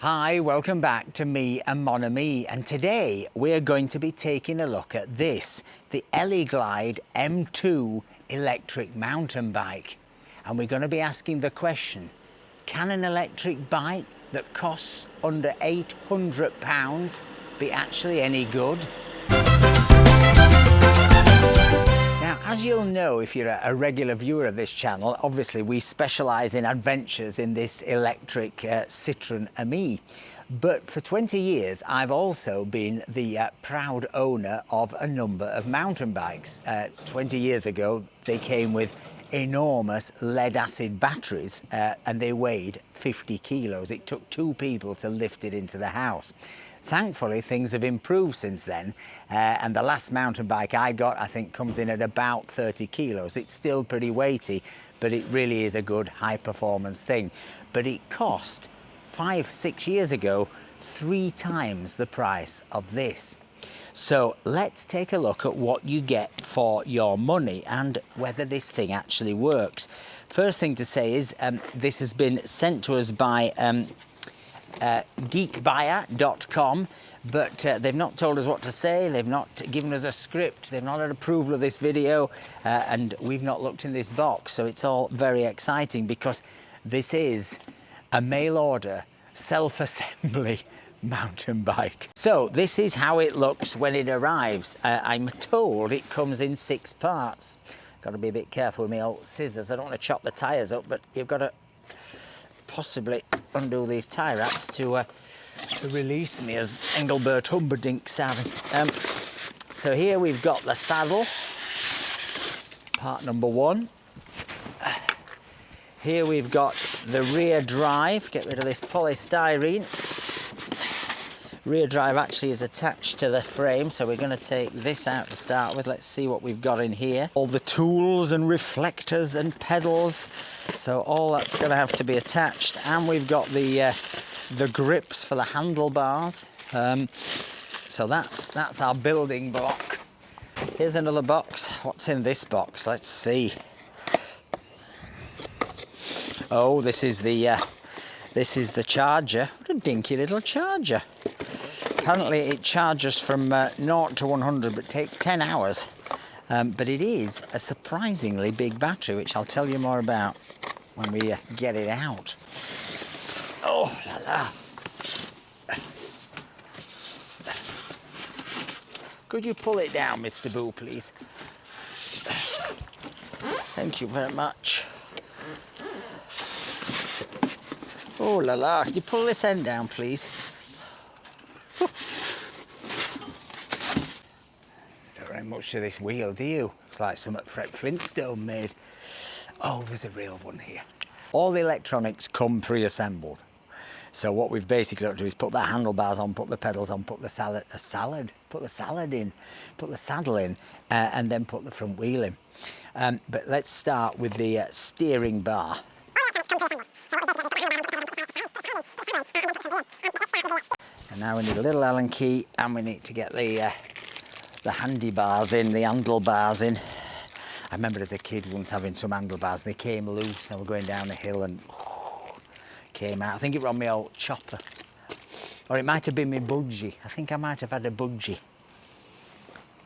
Hi, welcome back to me and Mon Ami, and today we're going to be taking a look at this, the ELEGLIDE M2 electric mountain bike. And we're going to be asking the question, can an electric bike that costs under £800 be actually any good? Now, as you'll know if you're a regular viewer of this channel, obviously we specialise in adventures in this electric Citroen Ami. But for 20 years, I've also been the proud owner of a number of mountain bikes. 20 years ago, they came with enormous lead-acid batteries and they weighed 50 kilos. It took 2 people to lift it into the house. Thankfully, things have improved since then, and the last mountain bike I got, I think, comes in at about 30 kilos. It's still pretty weighty, but it really is a good high-performance thing. But it cost, 5-6 years ago, 3 times the price of this. So let's take a look at what you get for your money and whether this thing actually works. First thing to say is this has been sent to us by geekbuyer.com, but they've not told us what to say, they've not given us a script, they've not had approval of this video, and we've not looked in this box, so it's all very exciting because this is a mail order self-assembly mountain bike. So this is how it looks when it arrives. I'm told it comes in 6 parts. Got to be a bit careful with my old scissors. I don't want to chop the tyres up, but you've got to possibly undo these tie wraps to release me, as Engelbert Humperdinck sang. So here we've got the saddle, part number 1. Here we've got the rear drive. Get rid of this polystyrene. Rear drive actually is attached to the frame, so we're going to take this out to start with. Let's see what we've got in here. All the tools and reflectors and pedals, so all that's going to have to be attached. And we've got the grips for the handlebars. So that's our building block. Here's another box. What's in this box? Let's see. Oh, this is the charger. What a dinky little charger. Apparently it charges from 0 to 100, but takes 10 hours. But it is a surprisingly big battery, which I'll tell you more about when we get it out. Oh, la la. Could you pull it down, Mr. Boo, please? Thank you very much. Oh, la la. Could you pull this end down, please? Don't very much to this wheel, do you? It's like something Fred Flintstone made. Oh, there's a real one here. All the electronics come pre-assembled. So what we've basically got to do is put the handlebars on, put the pedals on, put the saddle in, and then put the front wheel in. But let's start with the steering bar. And now we need a little Allen key, and we need to get the handlebars in, the handlebars in. I remember as a kid once having some handlebars, they came loose. I was going down a hill and came out. I think it was on my old chopper, or it might have been my Boozy. I think I might have had a Boozy.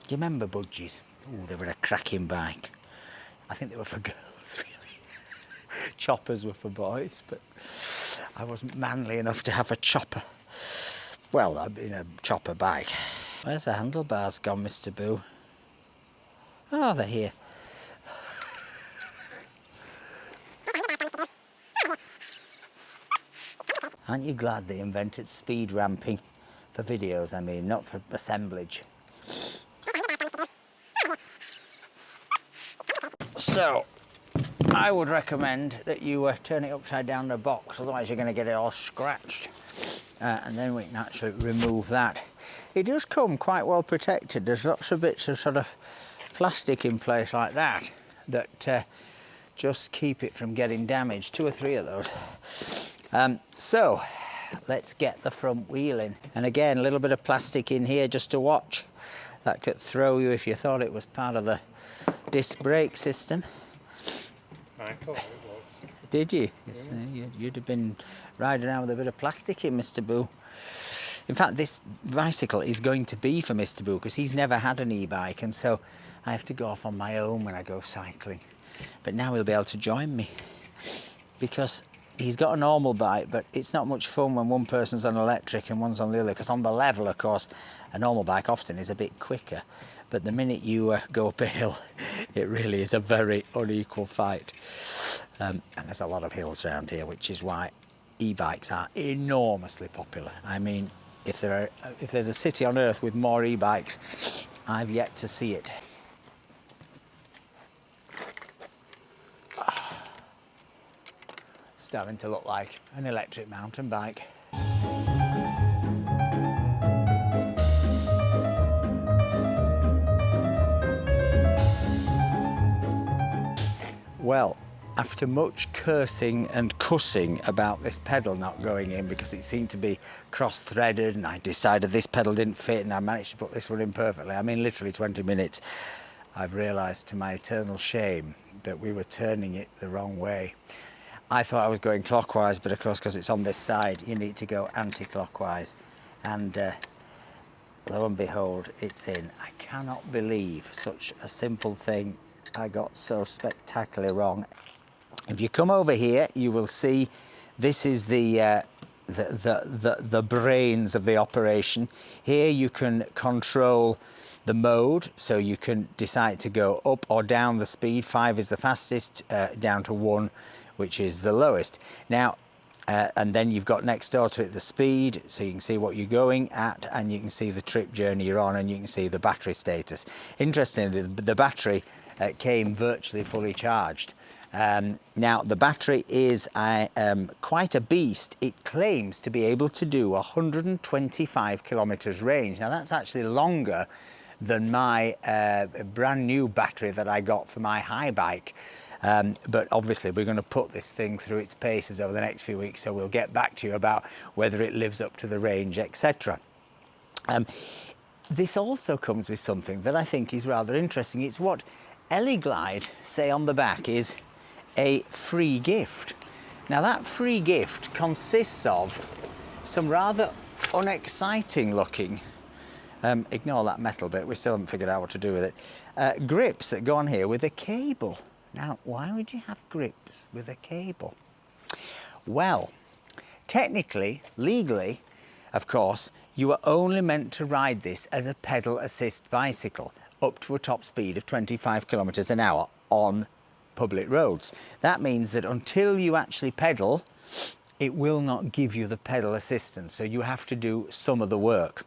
Do you remember Boozies? Oh, they were a cracking bike. I think they were for girls, really. Choppers were for boys, but I wasn't manly enough to have a chopper. Well, I've been a chopper bike. Where's the handlebars gone, Mr. Boo? Oh, they're here. Aren't you glad they invented speed ramping for videos? I mean, not for assemblage. So, I would recommend that you turn it upside down the box, otherwise you're going to get it all scratched. And then we can actually remove that. It does come quite well protected. There's lots of bits of sort of plastic in place like that just keep it from getting damaged. 2 or 3 of those. So let's get the front wheel in. And again, a little bit of plastic in here just to watch. That could throw you if you thought it was part of the disc brake system. I thought it was. Did you? Yeah. You'd have been riding around with a bit of plastic in, Mr. Boo. In fact, this bicycle is going to be for Mr. Boo because he's never had an e-bike, and so I have to go off on my own when I go cycling. But now he'll be able to join me because he's got a normal bike, but it's not much fun when one person's on electric and one's on the other, because on the level, of course, a normal bike often is a bit quicker. But the minute you go up a hill, it really is a very unequal fight. And there's a lot of hills around here, which is why e-bikes are enormously popular. I mean, if there's a city on earth with more e-bikes, I've yet to see it. Starting to look like an electric mountain bike. Well, after much cursing and cussing about this pedal not going in because it seemed to be cross-threaded, and I decided this pedal didn't fit, and I managed to put this one in perfectly. I mean, literally 20 minutes. I've realised to my eternal shame that we were turning it the wrong way. I thought I was going clockwise, but of course, because it's on this side, you need to go anti-clockwise. And lo and behold, it's in. I cannot believe such a simple thing I got so spectacularly wrong. If you come over here, you will see this is the brains of the operation. Here you can control the mode, so you can decide to go up or down the speed. 5 is the fastest, down to 1, which is the lowest. Now, and then you've got next door to it the speed, so you can see what you're going at, and you can see the trip journey you're on, and you can see the battery status. Interestingly, the battery came virtually fully charged. Now, the battery is quite a beast. It claims to be able to do 125 kilometers range. Now, that's actually longer than my brand new battery that I got for my high bike. But obviously we're going to put this thing through its paces over the next few weeks, so we'll get back to you about whether it lives up to the range, etc. This also comes with something that I think is rather interesting. It's what ELEGLIDE say on the back is a free gift. Now, that free gift consists of some rather unexciting looking, ignore that metal bit, we still haven't figured out what to do with it, grips that go on here with a cable. Now, why would you have grips with a cable? Well, technically, legally, of course, you are only meant to ride this as a pedal assist bicycle up to a top speed of 25 kilometers an hour on public roads. That means that until you actually pedal, it will not give you the pedal assistance, so you have to do some of the work.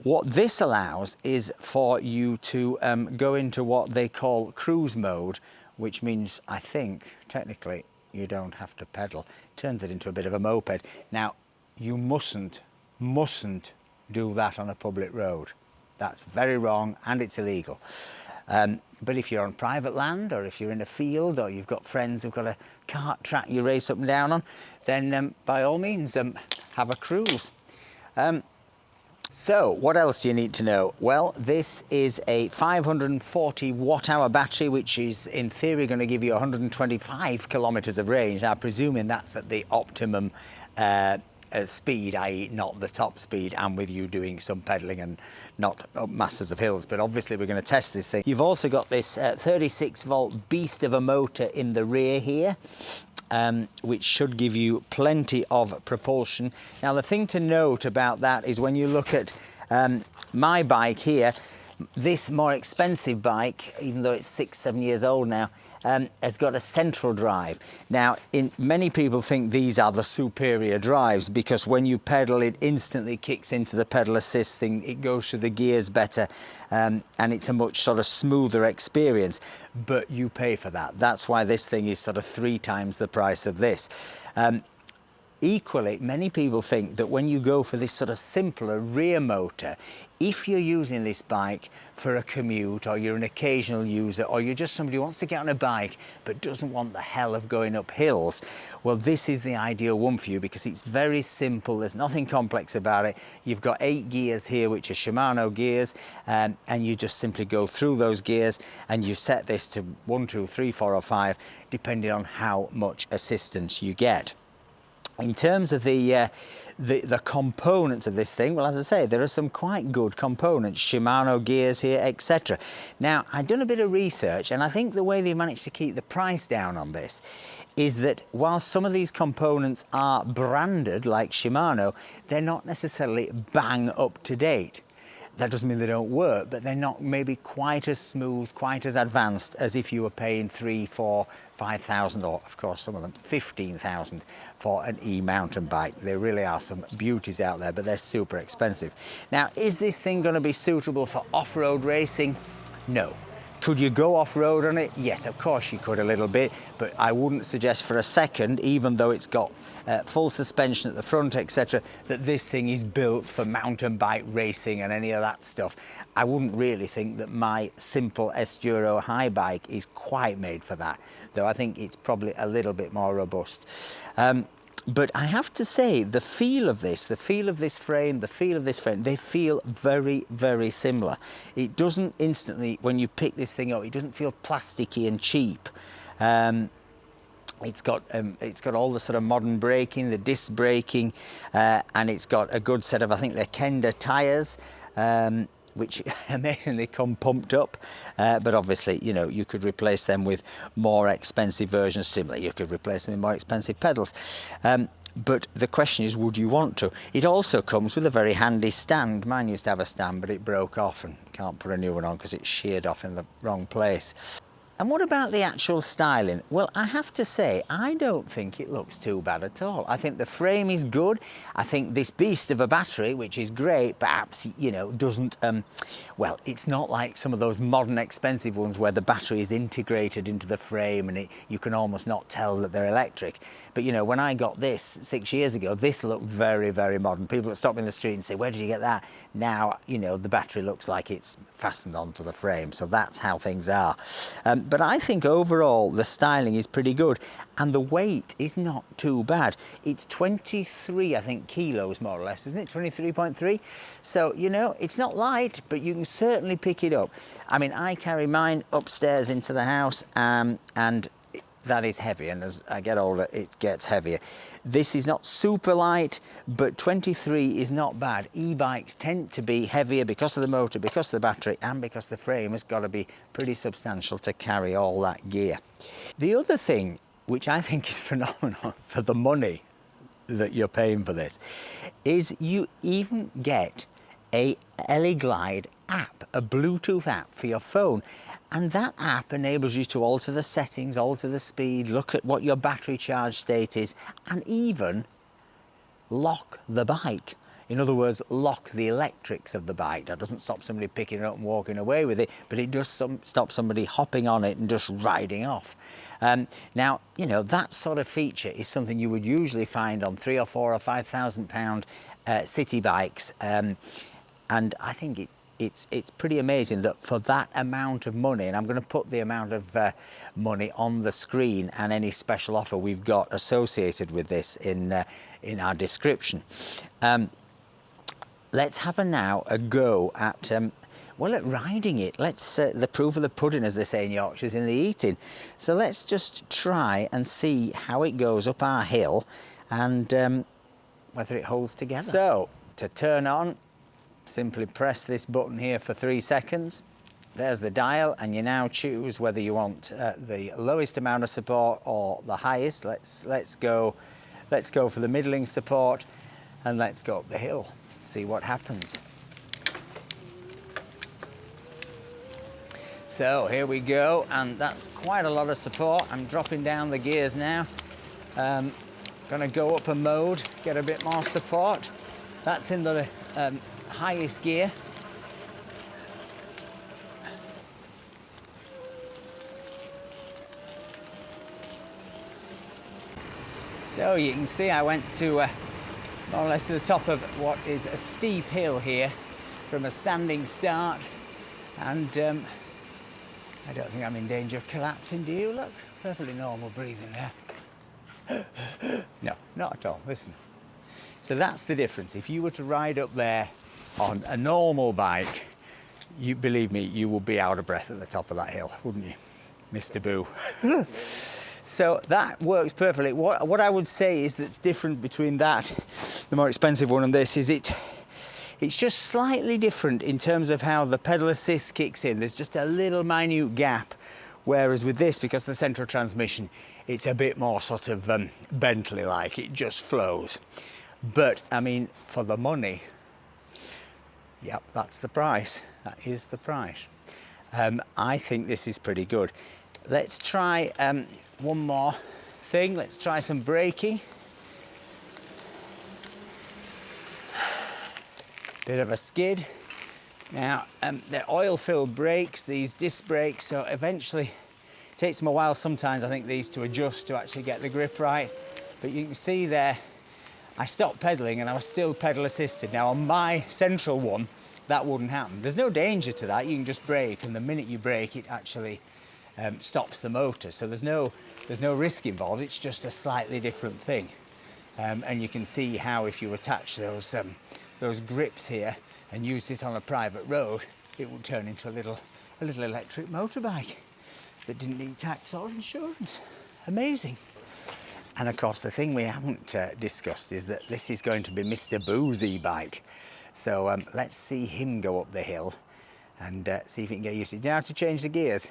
What this allows is for you to go into what they call cruise mode, which means, I think, technically, you don't have to pedal. Turns it into a bit of a moped. Now, you mustn't do that on a public road. That's very wrong, and it's illegal. But if you're on private land, or if you're in a field, or you've got friends who've got a kart track you race up and down on, then by all means, have a cruise. So, what else do you need to know? Well, this is a 540 watt-hour battery, which is in theory going to give you 125 kilometers of range. Now, presuming that's at the optimum speed, i.e. not the top speed, and with you doing some pedaling and not up masses of hills. But obviously we're going to test this thing. You've also got this 36 volt beast of a motor in the rear here, which should give you plenty of propulsion. Now, the thing to note about that is when you look at my bike here, this more expensive bike, even though it's 6-7 years old now, has got a central drive. Now, many people think these are the superior drives because when you pedal, it instantly kicks into the pedal assist thing, it goes through the gears better, and it's a much sort of smoother experience, but you pay for that. That's why this thing is sort of 3 times the price of this. Equally, many people think that when you go for this sort of simpler rear motor, if you're using this bike for a commute, or you're an occasional user, or you're just somebody who wants to get on a bike but doesn't want the hell of going up hills, well, this is the ideal one for you because it's very simple. There's nothing complex about it. You've got 8 gears here, which are Shimano gears, and you just simply go through those gears and you set this to 1, 2, 3, 4 or 5, depending on how much assistance you get. In terms of the components of this thing, well, as I say, there are some quite good components, Shimano gears here, etc. Now, I've done a bit of research, and I think the way they managed to keep the price down on this is that while some of these components are branded like Shimano, they're not necessarily bang up to date. That doesn't mean they don't work, but they're not maybe quite as smooth, quite as advanced as if you were paying 3, 4, 5,000, or of course some of them 15,000 for an e-mountain bike. There really are some beauties out there, but they're super expensive. Now, is this thing going to be suitable for off-road racing? No. Could you go off-road on it? Yes, of course you could a little bit, but I wouldn't suggest for a second, even though it's got full suspension at the front, etc., that this thing is built for mountain bike racing and any of that stuff. I wouldn't really think that my simple Enduro high bike is quite made for that, though I think it's probably a little bit more robust. But I have to say, the feel of this frame, they feel very, very similar. It doesn't instantly, when you pick this thing up, it doesn't feel plasticky and cheap. It's got all the sort of modern braking, the disc braking, and it's got a good set of, I think they're Kenda tyres, which amazingly come pumped up, but obviously, you know, you could replace them with more expensive versions. Similarly, you could replace them with more expensive pedals. But the question is, would you want to? It also comes with a very handy stand. Mine used to have a stand, but it broke off and can't put a new one on because it's sheared off in the wrong place. And what about the actual styling? Well, I have to say, I don't think it looks too bad at all. I think the frame is good. I think this beast of a battery, which is great, perhaps, you know, doesn't, well, it's not like some of those modern expensive ones where the battery is integrated into the frame and you can almost not tell that they're electric. But, you know, when I got this 6 years ago, this looked very, very modern. People would stop me in the street and say, where did you get that? Now, you know, the battery looks like it's fastened onto the frame. So that's how things are. But I think overall the styling is pretty good and the weight is not too bad. It's 23, I think, kilos more or less, isn't it? 23.3. So, you know, it's not light, but you can certainly pick it up. I mean, I carry mine upstairs into the house and that is heavy, and as I get older it gets heavier. This is not super light, but 23 is not bad. E-bikes tend to be heavier because of the motor, because of the battery, and because the frame has got to be pretty substantial to carry all that gear. The other thing, which I think is phenomenal for the money that you're paying for this, is you even get a ELEGLIDE app, a Bluetooth app for your phone. And that app enables you to alter the settings, alter the speed, look at what your battery charge state is, and even lock the bike. In other words, lock the electrics of the bike. That doesn't stop somebody picking it up and walking away with it, but it does stop somebody hopping on it and just riding off. Now, you know, that sort of feature is something you would usually find on £3,000 or £4,000 or £5,000 city bikes. And I think it's pretty amazing that for that amount of money, and I'm going to put the amount of money on the screen and any special offer we've got associated with this in our description. Let's have a go at well, at riding it. Let's the proof of the pudding, as they say in Yorkshire, is in the eating. So let's just try and see how it goes up our hill and whether it holds together. So to turn on, simply press this button here for 3 seconds. There's the dial, and you now choose whether you want the lowest amount of support or the highest. Let's go for the middling support, and let's go up the hill. See what happens. So here we go, and that's quite a lot of support. I'm dropping down the gears now. Gonna go up a mode, get a bit more support. That's in the highest gear. So you can see I went to more or less to the top of what is a steep hill here from a standing start, and I don't think I'm in danger of collapsing, do you? Look, perfectly normal breathing there. No, not at all, listen. So that's the difference. If you were to ride up there on a normal bike, you believe me, you would be out of breath at the top of that hill, wouldn't you, Mr. Boo? So that works perfectly. What I would say is that's different between that, the more expensive one, and this is it's just slightly different in terms of how the pedal assist kicks in. There's just a little minute gap, whereas with this, because the central transmission, it's a bit more sort of Bentley-like. It just flows. But I mean, for the money, yep, that's the price. That is the price. I think this is pretty good. Let's try one more thing. Let's try some braking. Bit of a skid. Now, they're oil-filled brakes, these disc brakes, so eventually it takes them a while sometimes, I think, these to adjust to actually get the grip right. But you can see there, I stopped pedaling and I was still pedal assisted. Now on my central one, that wouldn't happen. There's no danger to that. You can just brake, and the minute you brake, it actually stops the motor. So there's no risk involved. It's just a slightly different thing. And you can see how if you attach those grips here and used it on a private road, it would turn into a little electric motorbike that didn't need tax or insurance. Amazing. And of course, the thing we haven't discussed is that this is going to be Mr. Boozy bike. So let's see him go up the hill and see if he can get used to it. Do you know how to change the gears?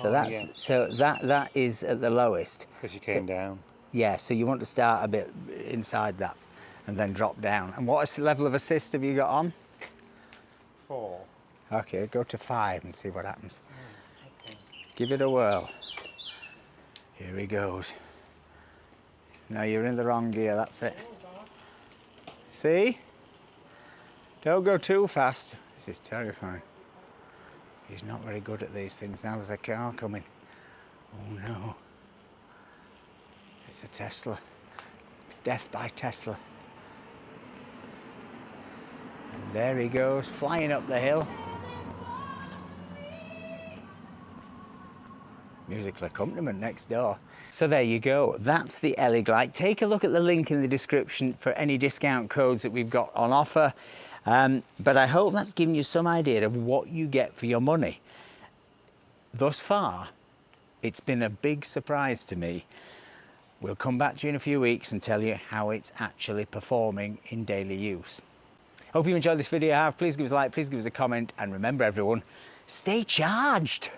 So that is at the lowest. Because you came down. Yeah, so you want to start a bit inside that and then drop down. And what level of assist have you got on? 4. Okay, go to 5 and see what happens. Okay. Give it a whirl. Here he goes. No, you're in the wrong gear, that's it. See? Don't go too fast. This is terrifying. He's not very good at these things. Now there's a car coming. Oh no. It's a Tesla. Death by Tesla. And there he goes, flying up the hill. Musical accompaniment next door. So there you go, that's the ELEGLIDE. Take a look at the link in the description for any discount codes that we've got on offer. But I hope that's given you some idea of what you get for your money. Thus far, it's been a big surprise to me. We'll come back to you in a few weeks and tell you how it's actually performing in daily use. Hope you enjoyed this video. Please give us a like, please give us a comment, and remember everyone, stay charged.